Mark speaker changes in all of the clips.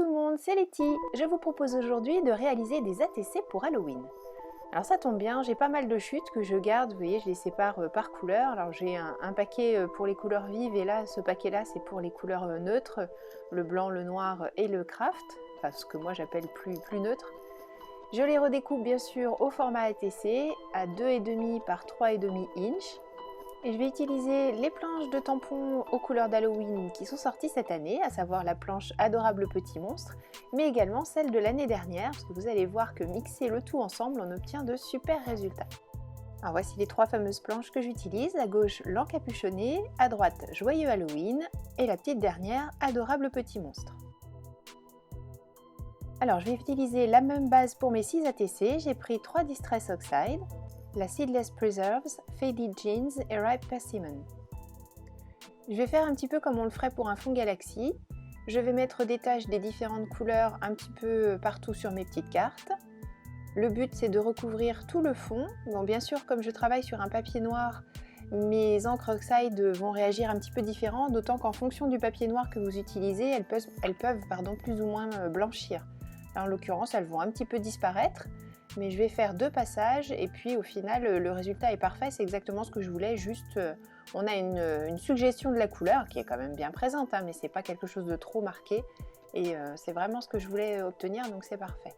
Speaker 1: tout le monde, c'est Letty. Je vous propose aujourd'hui de réaliser des ATC pour Halloween. Alors ça tombe bien, j'ai pas mal de chutes que je garde, vous voyez, je les sépare par couleur. Alors j'ai un paquet pour les couleurs vives et là, ce paquet-là, c'est pour les couleurs neutres, le blanc, le noir et le craft, enfin ce que moi j'appelle plus neutre. Je les redécoupe bien sûr au format ATC à 2,5 par 3,5 inches. Et je vais utiliser les planches de tampons aux couleurs d'Halloween qui sont sorties cette année, à savoir la planche Adorable Petit Monstre, mais également celle de l'année dernière, parce que vous allez voir que mixer le tout ensemble, on obtient de super résultats. Alors voici les trois fameuses planches que j'utilise, à gauche l'encapuchonné, à droite Joyeux Halloween, et la petite dernière Adorable Petit Monstre. Alors je vais utiliser la même base pour mes 6 ATC, j'ai pris 3 Distress Oxide, la Seedless Preserves, Faded Jeans et Ripe Persimmon. Je vais faire un petit peu comme on le ferait pour un fond Galaxy. Je vais mettre des taches des différentes couleurs un petit peu partout sur mes petites cartes. Le but c'est de recouvrir tout le fond. Bon, bien sûr, comme je travaille sur un papier noir, mes encres Oxide vont réagir un petit peu différent, d'autant qu'en fonction du papier noir que vous utilisez, elles peuvent plus ou moins blanchir. Là, en l'occurrence, elles vont un petit peu disparaître. Mais je vais faire 2 passages et puis au final le résultat est parfait, c'est exactement ce que je voulais, juste on a une suggestion de la couleur qui est quand même bien présente, hein, mais c'est pas quelque chose de trop marqué et c'est vraiment ce que je voulais obtenir, donc c'est parfait.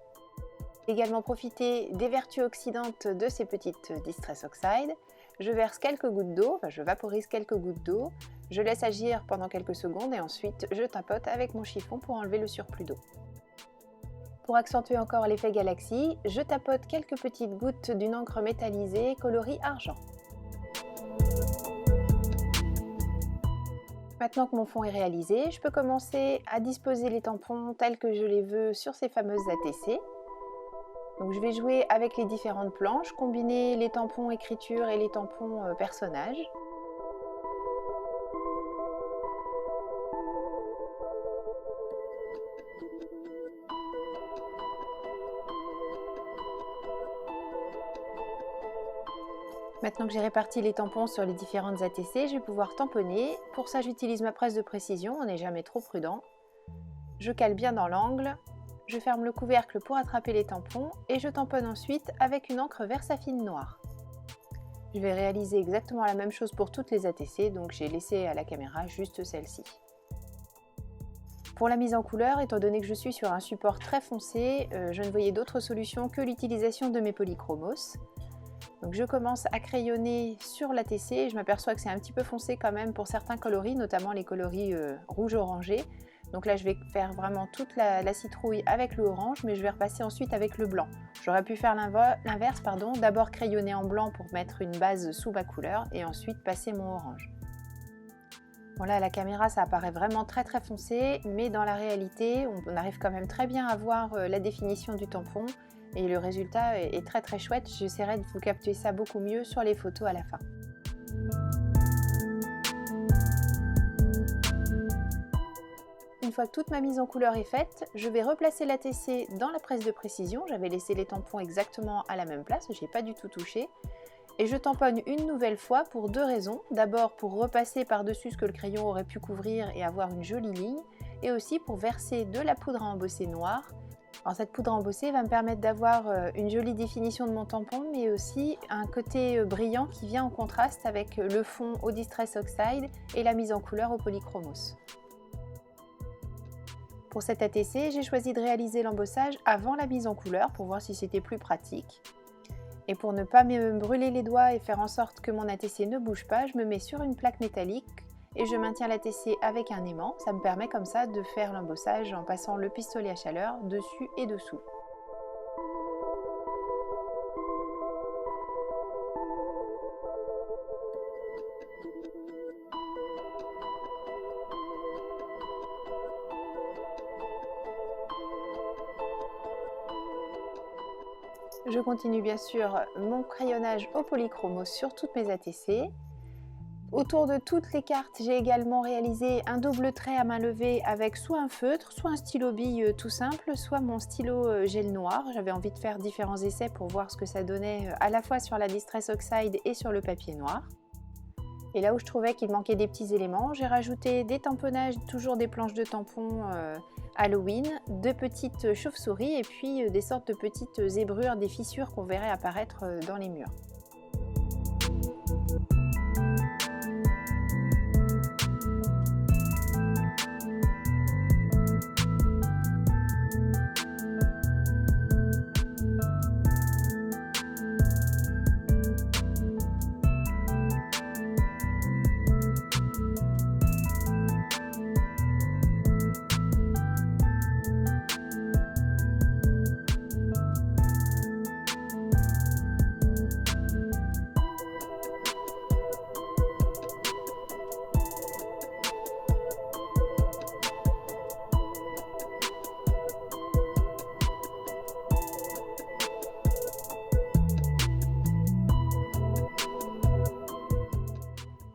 Speaker 1: Également profiter des vertus oxydantes de ces petites Distress Oxide. Je verse quelques gouttes d'eau, je vaporise quelques gouttes d'eau, je laisse agir pendant quelques secondes et ensuite je tapote avec mon chiffon pour enlever le surplus d'eau. Pour accentuer encore l'effet Galaxy, je tapote quelques petites gouttes d'une encre métallisée coloris argent. Maintenant que mon fond est réalisé, je peux commencer à disposer les tampons tels que je les veux sur ces fameuses ATC. Donc je vais jouer avec les différentes planches, combiner les tampons écriture et les tampons personnages. Maintenant que j'ai réparti les tampons sur les différentes ATC, je vais pouvoir tamponner. Pour ça, j'utilise ma presse de précision, on n'est jamais trop prudent. Je cale bien dans l'angle, je ferme le couvercle pour attraper les tampons et je tamponne ensuite avec une encre Versafine noire. Je vais réaliser exactement la même chose pour toutes les ATC, donc j'ai laissé à la caméra juste celle-ci. Pour la mise en couleur, étant donné que je suis sur un support très foncé, je ne voyais d'autre solution que l'utilisation de mes polychromos. Donc je commence à crayonner sur l'ATC et je m'aperçois que c'est un petit peu foncé quand même pour certains coloris, notamment les coloris rouge-orangé. Donc là je vais faire vraiment toute la citrouille avec le orange, mais je vais repasser ensuite avec le blanc. J'aurais pu faire l'inverse, d'abord crayonner en blanc pour mettre une base sous ma couleur et ensuite passer mon orange. Bon là à la caméra ça apparaît vraiment très foncé, mais dans la réalité on arrive quand même très bien à voir la définition du tampon. Et le résultat est très chouette, j'essaierai de vous capter ça beaucoup mieux sur les photos à la fin. Une fois que toute ma mise en couleur est faite, je vais replacer l'ATC dans la presse de précision. J'avais laissé les tampons exactement à la même place, je n'ai pas du tout touché. Et je tamponne une nouvelle fois pour 2 raisons. D'abord pour repasser par-dessus ce que le crayon aurait pu couvrir et avoir une jolie ligne. Et aussi pour verser de la poudre à embosser noire. Alors cette poudre à embosser va me permettre d'avoir une jolie définition de mon tampon, mais aussi un côté brillant qui vient en contraste avec le fond au Distress Oxide et la mise en couleur au polychromos. Pour cette ATC, j'ai choisi de réaliser l'embossage avant la mise en couleur pour voir si c'était plus pratique. Et pour ne pas me brûler les doigts et faire en sorte que mon ATC ne bouge pas, je me mets sur une plaque métallique et je maintiens l'ATC avec un aimant. Ça me permet comme ça de faire l'embossage en passant le pistolet à chaleur dessus et dessous. Je continue bien sûr mon crayonnage au polychromos sur toutes mes ATC. Autour de toutes les cartes, j'ai également réalisé un double trait à main levée avec soit un feutre, soit un stylo bille tout simple, soit mon stylo gel noir. J'avais envie de faire différents essais pour voir ce que ça donnait à la fois sur la Distress Oxide et sur le papier noir. Et là où je trouvais qu'il manquait des petits éléments, j'ai rajouté des tamponnages, toujours des planches de tampons Halloween, 2 petites chauves-souris et puis des sortes de petites zébrures, des fissures qu'on verrait apparaître dans les murs.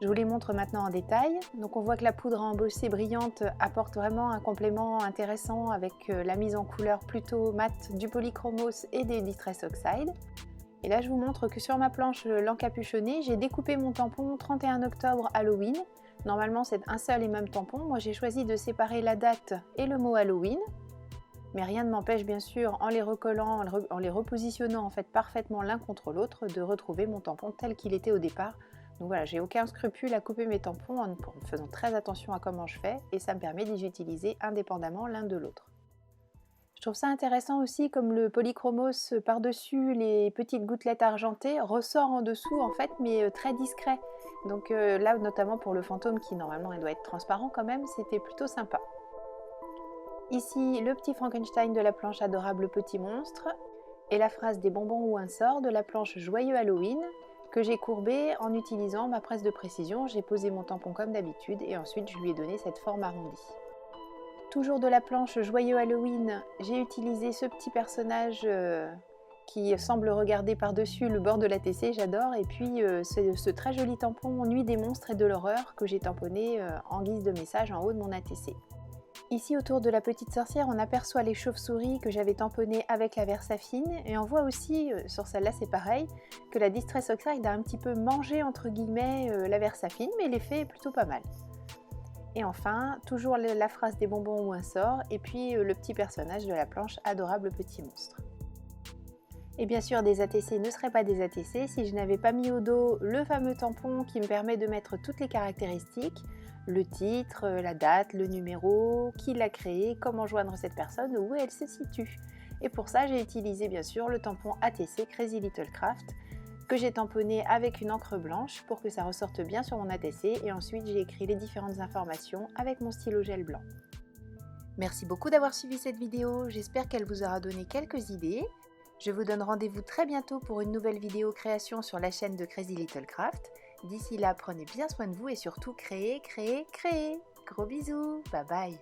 Speaker 1: Je vous les montre maintenant en détail. Donc on voit que la poudre à embosser brillante apporte vraiment un complément intéressant avec la mise en couleur plutôt mate du polychromos et des Distress Oxide. Et là je vous montre que sur ma planche l'encapuchonnée, j'ai découpé mon tampon 31 octobre Halloween. Normalement c'est un seul et même tampon. Moi j'ai choisi de séparer la date et le mot Halloween. Mais rien ne m'empêche bien sûr, en les recollant, en les repositionnant en fait parfaitement l'un contre l'autre, de retrouver mon tampon tel qu'il était au départ. Donc voilà, j'ai aucun scrupule à couper mes tampons en faisant très attention à comment je fais et ça me permet de les utiliser indépendamment l'un de l'autre. Je trouve ça intéressant aussi comme le polychromos par-dessus les petites gouttelettes argentées ressort en dessous en fait mais très discret. Donc là notamment pour le fantôme qui normalement il doit être transparent quand même, c'était plutôt sympa. Ici le petit Frankenstein de la planche Adorable Petit Monstre et la phrase des bonbons ou un sort de la planche Joyeux Halloween, que j'ai courbé en utilisant ma presse de précision. J'ai posé mon tampon comme d'habitude et ensuite je lui ai donné cette forme arrondie. Toujours de la planche Joyeux Halloween, j'ai utilisé ce petit personnage qui semble regarder par-dessus le bord de l'ATC, j'adore, et puis ce très joli tampon Nuit des monstres et de l'horreur que j'ai tamponné en guise de message en haut de mon ATC. Ici autour de la petite sorcière, on aperçoit les chauves-souris que j'avais tamponnées avec la Versafine et on voit aussi, sur celle-là c'est pareil, que la Distress Oxide a un petit peu mangé entre guillemets la Versafine, mais l'effet est plutôt pas mal. Et enfin, toujours la phrase des bonbons ou un sort et puis le petit personnage de la planche Adorable Petit Monstre. Et bien sûr, des ATC ne seraient pas des ATC si je n'avais pas mis au dos le fameux tampon qui me permet de mettre toutes les caractéristiques, le titre, la date, le numéro, qui l'a créé, comment joindre cette personne, où elle se situe. Et pour ça, j'ai utilisé bien sûr le tampon ATC Crazy Little Craft que j'ai tamponné avec une encre blanche pour que ça ressorte bien sur mon ATC et ensuite j'ai écrit les différentes informations avec mon stylo gel blanc. Merci beaucoup d'avoir suivi cette vidéo, j'espère qu'elle vous aura donné quelques idées. Je vous donne rendez-vous très bientôt pour une nouvelle vidéo création sur la chaîne de Crazy Little Craft. D'ici là, prenez bien soin de vous et surtout créez, créez, créez. Gros bisous, bye bye.